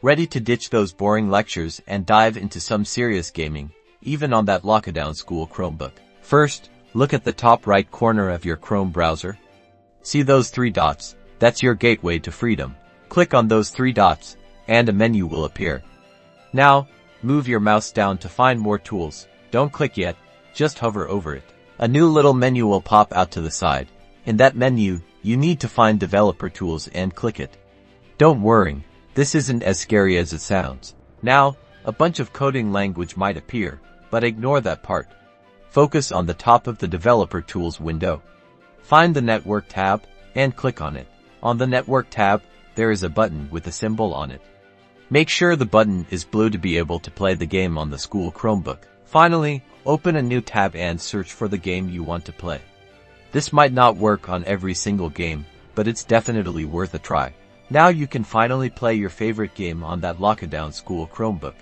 Ready to ditch those boring lectures and dive into some serious gaming, even on that lockdown school Chromebook? First, look at the top right corner of your Chrome browser. See those three dots? That's your gateway to freedom. Click on those three dots, and a menu will appear. Now, move your mouse down to find more tools. Don't click yet, just hover over it. A new little menu will pop out to the side. In that menu, you need to find Developer Tools and click it. Don't worry, this isn't as scary as it sounds. Now, a bunch of coding language might appear, but ignore that part. Focus on the top of the Developer Tools window. Find the Network tab, and click on it. On the Network tab, there is a button with a symbol on it. Make sure the button is blue to be able to play the game on the school Chromebook. Finally, open a new tab and search for the game you want to play. This might not work on every single game, but it's definitely worth a try. Now you can finally play your favorite game on that lockdown school Chromebook.